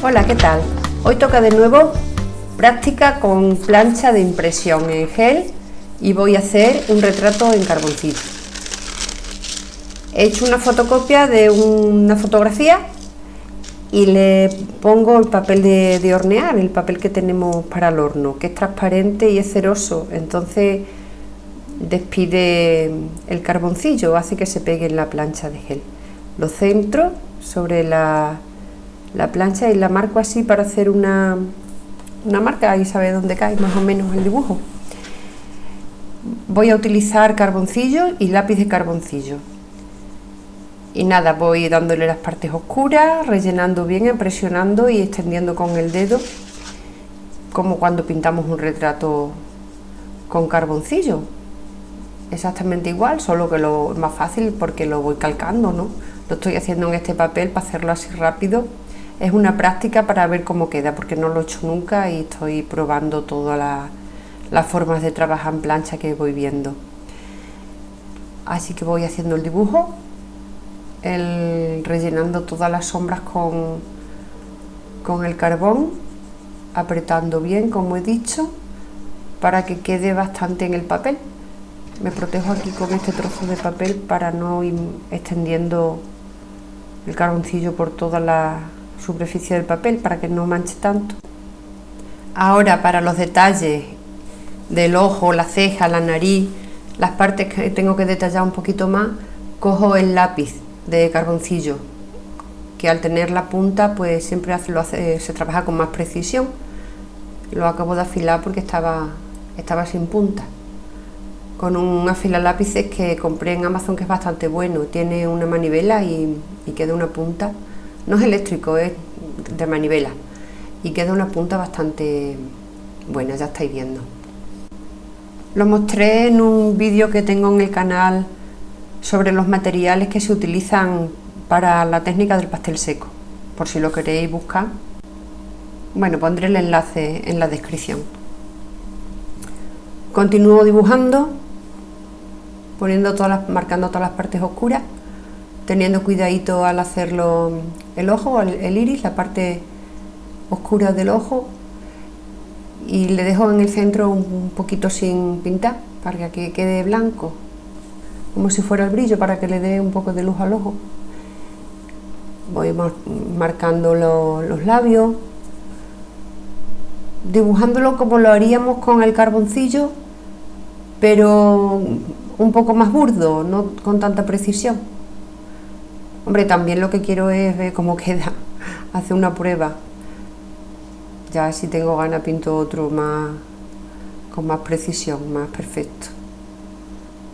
Hola, ¿qué tal? Hoy toca de nuevo práctica con plancha de impresión en gel y voy a hacer un retrato en carboncillo. He hecho una fotocopia de una fotografía y le pongo el papel de hornear, el papel que tenemos para el horno, que es transparente y es ceroso, entonces despide el carboncillo, hace que se pegue en la plancha de gel. Lo centro sobre la plancha y la marco así para hacer una marca, ahí sabe dónde cae más o menos el dibujo. Voy a utilizar carboncillo y lápiz de carboncillo. Y nada, voy dándole las partes oscuras, rellenando bien, presionando y extendiendo con el dedo, como cuando pintamos un retrato con carboncillo. Exactamente igual, solo que lo más fácil porque lo voy calcando, ¿no? Lo estoy haciendo en este papel para hacerlo así rápido. Es una práctica para ver cómo queda, porque no lo he hecho nunca y estoy probando todas las formas de trabajar en plancha que voy viendo. Así que voy haciendo el dibujo, rellenando todas las sombras con el carbón, apretando bien, como he dicho, para que quede bastante en el papel. Me protejo aquí con este trozo de papel para no ir extendiendo el carboncillo por toda la superficie del papel, para que no manche tanto. Ahora, para los detalles del ojo, la ceja, la nariz, las partes que tengo que detallar un poquito más, cojo el lápiz de carboncillo, que al tener la punta pues siempre se trabaja con más precisión. Lo acabo de afilar porque estaba sin punta, con un afilalápices que compré en Amazon, que es bastante bueno, tiene una manivela y queda una punta, no es eléctrico, es de manivela, y queda una punta bastante buena, ya estáis viendo. Lo mostré en un vídeo que tengo en el canal sobre los materiales que se utilizan para la técnica del pastel seco, por si lo queréis buscar. Bueno, pondré el enlace en la descripción. Continúo dibujando, marcando todas las partes oscuras, teniendo cuidadito al hacerlo el ojo, el iris, la parte oscura del ojo, y le dejo en el centro un poquito sin pintar para que quede blanco, como si fuera el brillo, para que le dé un poco de luz al ojo. Voy marcando los labios, dibujándolo como lo haríamos con el carboncillo, pero un poco más burdo, no con tanta precisión. Hombre, también lo que quiero es ver cómo queda, hacer una prueba. Ya si tengo ganas pinto otro con más precisión, más perfecto,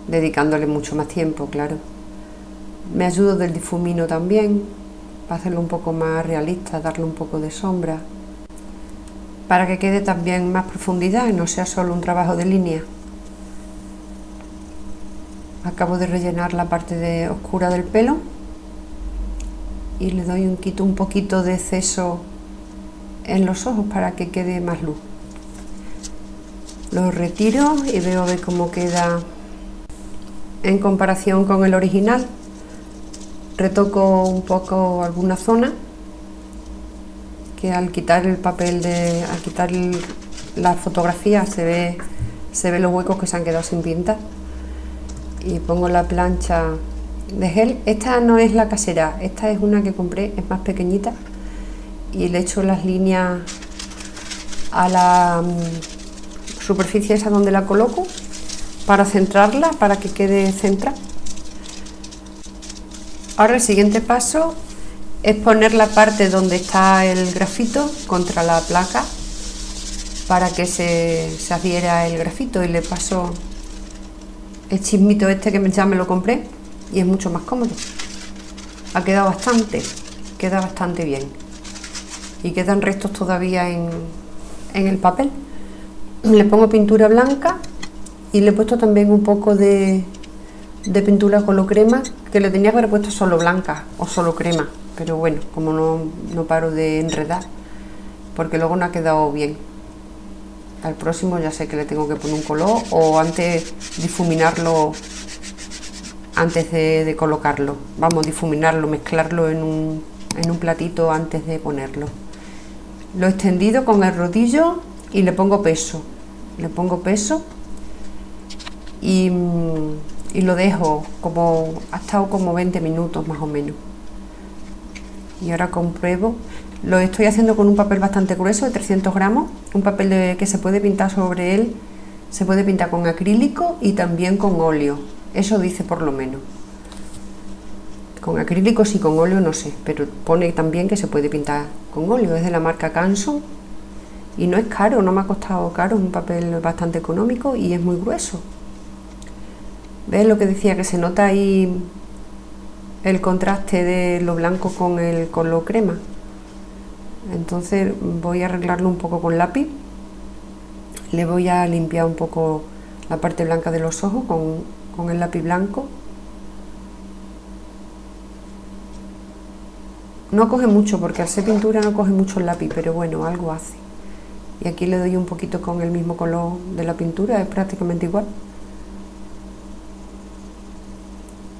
dedicándole mucho más tiempo, claro. Me ayudo del difumino también, para hacerlo un poco más realista, darle un poco de sombra, para que quede también más profundidad y no sea solo un trabajo de línea. Acabo de rellenar la parte oscura del pelo y le doy un poquito de exceso en los ojos para que quede más luz. Lo retiro y veo a ver cómo queda en comparación con el original. Retoco un poco alguna zona que al quitar el papel, al quitar la fotografía se ve los huecos que se han quedado sin pintar. Y pongo la plancha de gel. Esta no es la casera, esta es una que compré, es más pequeñita, y le echo las líneas a la superficie esa donde la coloco para centrarla, para que quede centrada. Ahora el siguiente paso es poner la parte donde está el grafito contra la placa para que se adhiera el grafito, y le paso el chismito este que ya me lo compré y es mucho más cómodo. Ha quedado queda bastante bien y quedan restos todavía en el papel. Le pongo pintura blanca y le he puesto también un poco de pintura color crema, que le tenía que haber puesto solo blanca o solo crema, pero bueno, como no paro de enredar, porque luego no ha quedado bien. Al próximo ya sé que le tengo que poner un color, o antes difuminarlo antes de colocarlo. Vamos, difuminarlo, mezclarlo en un platito antes de ponerlo. Lo he extendido con el rodillo y le pongo peso. Y lo dejo ha estado como 20 minutos más o menos. Y ahora compruebo. Lo estoy haciendo con un papel bastante grueso de 300 gramos, un papel que se puede pintar sobre él, se puede pintar con acrílico y también con óleo, eso dice por lo menos. Con acrílico sí, con óleo no sé, pero pone también que se puede pintar con óleo. Es de la marca Canson y no es caro, no me ha costado caro, es un papel bastante económico y es muy grueso. ¿Ves lo que decía? Que se nota ahí el contraste de lo blanco con el color crema. Entonces voy a arreglarlo un poco con lápiz. Le voy a limpiar un poco la parte blanca de los ojos con el lápiz blanco. No coge mucho, porque al ser pintura no coge mucho el lápiz, pero bueno, algo hace. Y aquí le doy un poquito con el mismo color de la pintura, es prácticamente igual.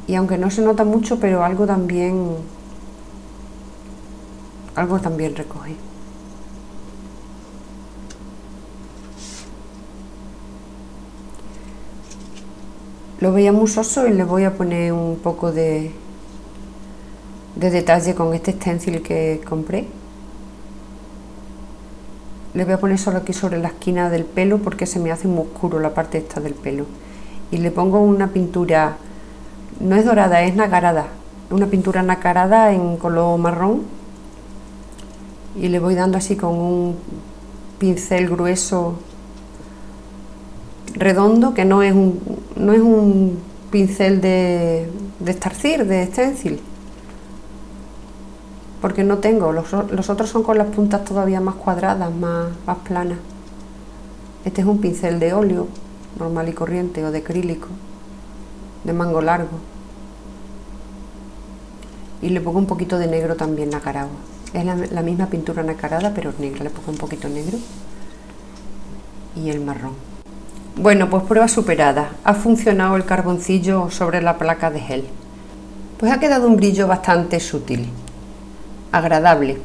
Y aunque no se nota mucho, pero algo también recoge. Lo veía muy soso y le voy a poner un poco de detalle con este stencil que compré. Le voy a poner solo aquí sobre la esquina del pelo porque se me hace muy oscuro la parte esta del pelo. Y le pongo una pintura, no es dorada, es nacarada, una pintura nacarada en color marrón. Y le voy dando así con un pincel grueso redondo, que no es un pincel de estarcir, de stencil, porque no tengo, los otros son con las puntas todavía más cuadradas, más planas. Este es un pincel de óleo normal y corriente, o de acrílico, de mango largo. Y le pongo un poquito de negro también nacarado. Es la misma pintura nacarada, pero negra, le pongo un poquito negro y el marrón. Bueno, pues prueba superada. Ha funcionado el carboncillo sobre la placa de gel. Pues ha quedado un brillo bastante sutil, agradable.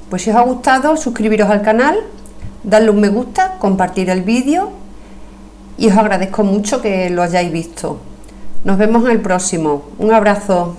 Pues si os ha gustado, suscribiros al canal, darle un me gusta, compartir el vídeo y os agradezco mucho que lo hayáis visto. Nos vemos en el próximo. Un abrazo.